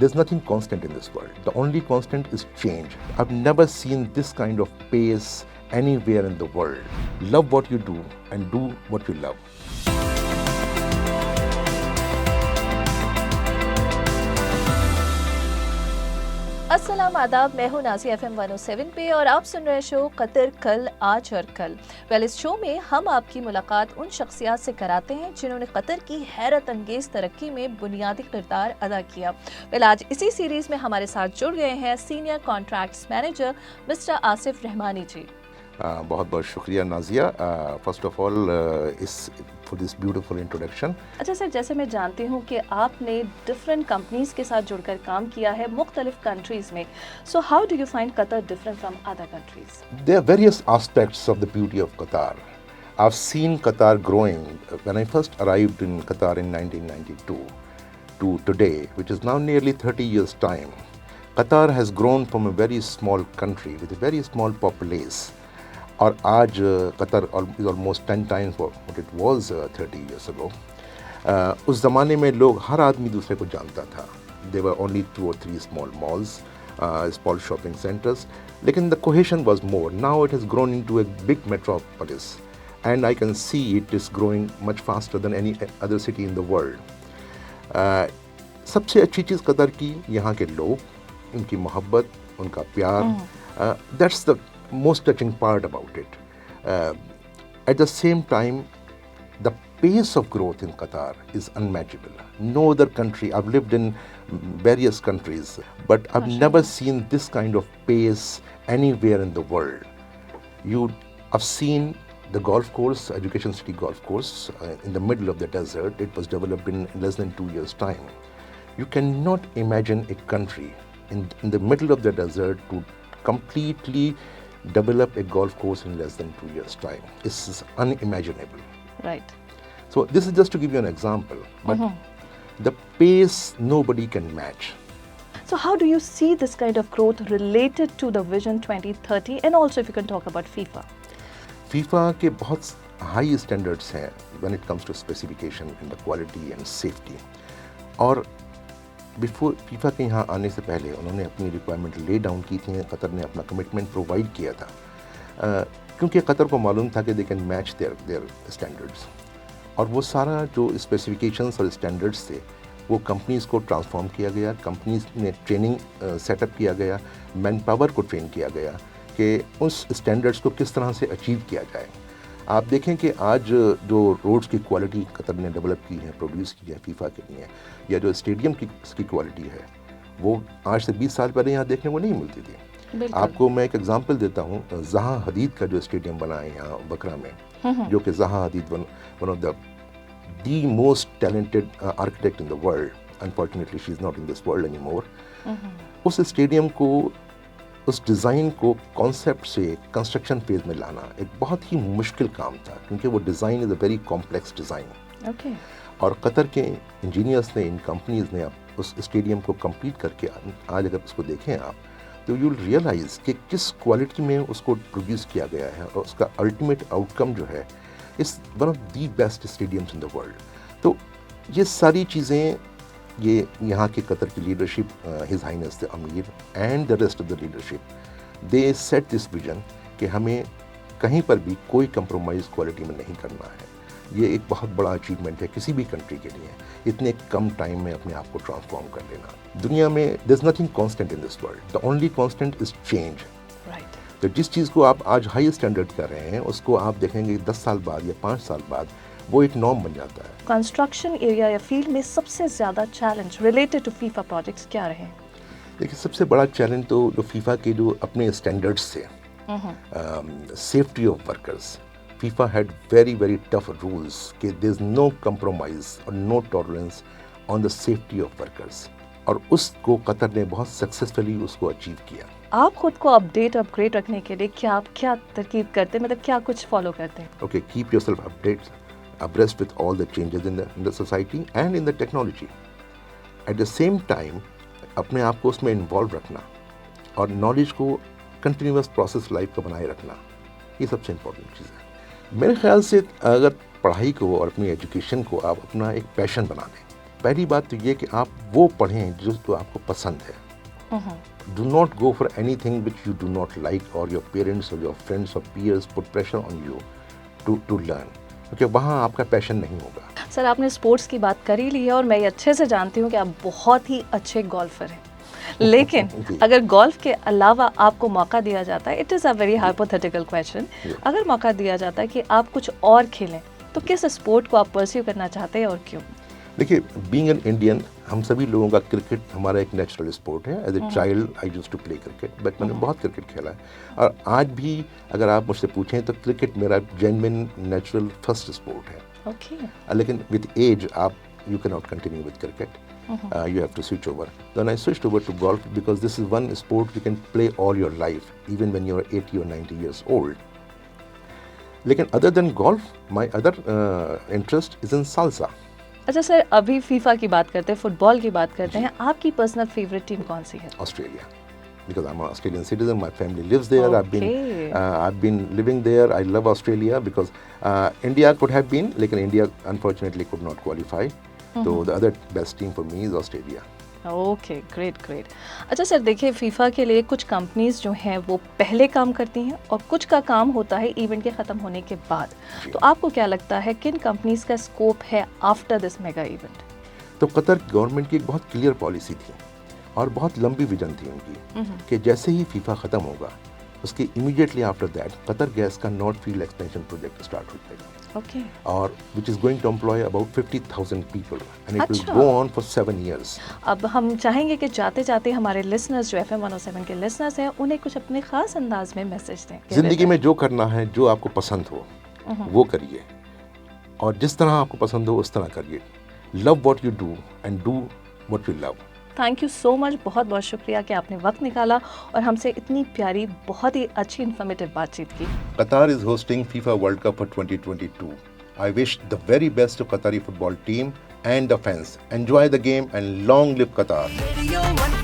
There's nothing constant in this world. The only constant is change. I've never seen this kind of pace anywhere in the world. Love what you do and do what you love. अस्सलाम आदाब, मैं हूं Nazia FM 107 पे और आप सुन रहे show Qatar कल आज और कल। इस शो में हम आपकी मुलाकात उन शख्सियात से कराते हैं जिन्होंने कतर की हैरत अंगेज़ तरक्की में बुनियादी किरदार अदा किया। आज इसी सीरीज़ में हमारे साथ जुड़ गए हैं senior contracts manager mister Asif Rahmani ji. बहुत बहुत शुक्रिया Nazia first of all for this beautiful introduction. अच्छा सर, जैसे मैं जानती हूँ कि आपने डिफरेंट कंपनीज के साथ जुड़कर काम किया है मुख्तलिफ कंट्रीज़ में, so how do you find Qatar different from other countries? There are various aspects of the beauty of Qatar. I've seen Qatar growing when I first arrived in Qatar in 1992 to today, which is now nearly 30 years' time. Qatar has grown from a very small country with a very small populace. और आज Qatar is almost 10 times what it was 30 years ago. उस ज़माने में लोग हर आदमी दूसरे को जानता था. There were only 2 or 3 small malls, small shopping centers. लेकिन the cohesion was more. Now it has grown into a big metropolis, and I can see it is growing much faster than any other city in the world. सबसे अच्छी चीज़ Qatar की यहाँ के लोग, उनकी मोहब्बत, उनका प्यार. That's the most touching part about it. At the same time, the pace of growth in Qatar is unmatchable. No other country, I've lived in various countries, but I've never seen this kind of pace anywhere in the world. I've seen the golf course, Education City Golf Course, in the middle of the desert. It was developed in less than 2 years' time. You cannot imagine a country in the middle of the desert to completely develop a golf course in less than 2 years' time. This is unimaginable. Right. So this is just to give you an example, but the pace nobody can match. So how do you see this kind of growth related to the Vision 2030, and also if you can talk about FIFA? FIFA के बहुत high standards हैं when it comes to specification and the quality and safety. और before FIFA के यहाँ आने से पहले उन्होंने अपनी रिक्वायरमेंट ले डाउन की थी. कतर ने अपना कमिटमेंट प्रोवाइड किया था क्योंकि कतर को मालूम था कि they can match there standards. और वो सारा जो स्पेसिफिकेशंस और स्टैंडर्ड्स थे वो कंपनीज़ को ट्रांसफॉर्म किया गया. कंपनीज़ में ट्रेनिंग सेटअप किया गया, मैन पावर को ट्रेन किया गया कि उस स्टैंडर्ड्स को किस तरह से अचीव किया जाए. आप देखें कि आज जो रोड्स की क्वालिटी कतर ने डेवलप की है, प्रोड्यूस की है फीफा के लिए, या जो स्टेडियम की क्वालिटी है, वो आज से 20 साल पहले यहाँ देखने को नहीं मिलती थी. आपको मैं एक एग्जांपल देता हूँ. जहाँ हदीद का जो स्टेडियम बना है यहाँ बकरा में, जो कि Zaha Hadid one of the most talented architect in the world. Unfortunately she is not in this world any more. उस स्टेडियम को, उस डिज़ाइन को कॉन्सेप्ट से कंस्ट्रक्शन फेज में लाना एक बहुत ही मुश्किल काम था क्योंकि वो design is a very complex design. और कतर के इंजीनियर्स ने, इन कंपनीज़ ने उस स्टेडियम को कंप्लीट करके आज अगर उसको देखें आप तो यू विल रियलाइज़ कि किस क्वालिटी में उसको प्रोड्यूस किया गया है और उसका अल्टीमेट आउटकम जो है is one of the best stadiums in the world. तो ये सारी चीज़ें, ये यहाँ के कतर की लीडरशिप, हिज हाइनेस द अमीर and the rest of the leadership, they set this vision कि हमें कहीं पर भी कोई कंप्रोमाइज़ क्वालिटी में नहीं करना है. ये एक बहुत बड़ा अचीवमेंट है किसी भी कंट्री के लिए, इतने कम टाइम में अपने आप को ट्रांसफॉर्म कर लेना. दुनिया में there is nothing constant in this world. The only constant is change. तो जिस चीज़ को आप आज हाई स्टैंडर्ड कर रहे हैं उसको आप देखेंगे 10 साल बाद या 5 साल बाद वो एक नॉर्म बन जाता है. कंस्ट्रक्शन एरिया या फील्ड में सबसे ज़्यादा challenge related to FIFA projects क्या रहे? देखिए, सबसे बड़ा चैलेंज तो जो फीफा के जो अपने स्टैंडर्ड्स थे, safety of workers. FIFA had very very tough rules कि देयर इज नो कंप्रोमाइज और no tolerance on the safety of workers, और उसको कतर ने बहुत सक्सेसफुली उसको अचीव किया. आप खुद को अपग्रेड रखने के लिए क्या तरकीब करते हैं, मतलब क्या कुछ फॉलो करते हैं? Okay, keep yourself abreast with all the changes in the society and in the technology. At the same time, अपने आप को उसमें इन्वॉल्व रखना और नॉलेज को कंटिन्यूस प्रोसेस लाइफ का बनाए रखना, ये सबसे इम्पोर्टेंट चीज़ है. मेरे ख्याल से अगर पढ़ाई को और अपनी एजुकेशन को आप अपना एक पैशन बना दें, पहली बात तो ये कि आप वो पढ़ें जो तो आपको पसंद है. Do not go for anything which you do not like or your parents or your friends or peers put pressure on you to learn. क्योंकि वहाँ आपका पैशन नहीं होगा. सर आपने स्पोर्ट्स की बात कर ही ली है और मैं ये अच्छे से जानती हूँ कि आप बहुत ही अच्छे गोल्फर हैं. लेकिन जी. अगर गोल्फ के अलावा आपको मौका दिया जाता है, it is a very hypothetical question, ji. अगर मौका दिया जाता है कि आप कुछ और खेलें तो किस स्पोर्ट को आप परस्यू करना चाहते हैं और क्यों? देखिए, बीइंग एन इंडियन, हम सभी लोगों का क्रिकेट हमारा एक नेचुरल स्पोर्ट है. As a child I used to play cricket, but मैंने बहुत क्रिकेट खेला है. और आज भी अगर आप मुझसे पूछें तो क्रिकेट मेरा जेन्युइन नेचुरल फर्स्ट स्पोर्ट है. ओके. लेकिन विद एज आप you can not continue with cricket. You have to switch over. Then I switched over to golf because this is one sport you can play all your life, even when you're 80 or 90 years old. लेकिन other than golf, my other interest is in salsa. अच्छा sir, अभी FIFA की बात करते हैं, football की बात करते हैं, आपकी पर्सनल फेवरेट टीम कौन सी है? Australia, because I'm an Australian citizen. My family lives there. I've been living there. I love Australia because India could have been, लेकिन India unfortunately could not qualify. So the other best team for me is Australia. Okay, great great. अच्छा sir, देखिए FIFA के लिए कुछ companies जो हैं वो पहले काम करती हैं और कुछ का काम होता है इवेंट के ख़त्म होने के बाद. तो आपको क्या लगता है किन कंपनीज का स्कोप है आफ्टर दिस मेगा इवेंट? तो कतर गवर्नमेंट की एक बहुत क्लियर पॉलिसी थी और बहुत लंबी विजन थी उनकी कि जैसे ही फीफा ख़त्म होगा उसके immediately after that Qatar gas का north field expansion project start हो जाएगा. ओके. और which is going to employ about 50,000 people and it will अच्छा. go on for 7 years. अब हम चाहेंगे कि जाते जाते हमारे लिसनर्स जो FM 107 के लिसनर्स हैं उन्हें कुछ अपने ख़ास अंदाज में मैसेज दें. ज़िंदगी में जो करना है, जो आपको पसंद हो वो करिए और जिस तरह आपको पसंद हो उस तरह करिए. Love what you do and do what you love. Thank you so much, बहुत बहुत शुक्रिया कि आपने वक्त निकाला और हमसे इतनी प्यारी, बहुत ही अच्छी इन्फॉर्मेटिव बातचीत की. Qatar is hosting FIFA World Cup for 2022. I wish the very best to Qatari football team and the fans. Enjoy the game and long live Qatar. Radio 1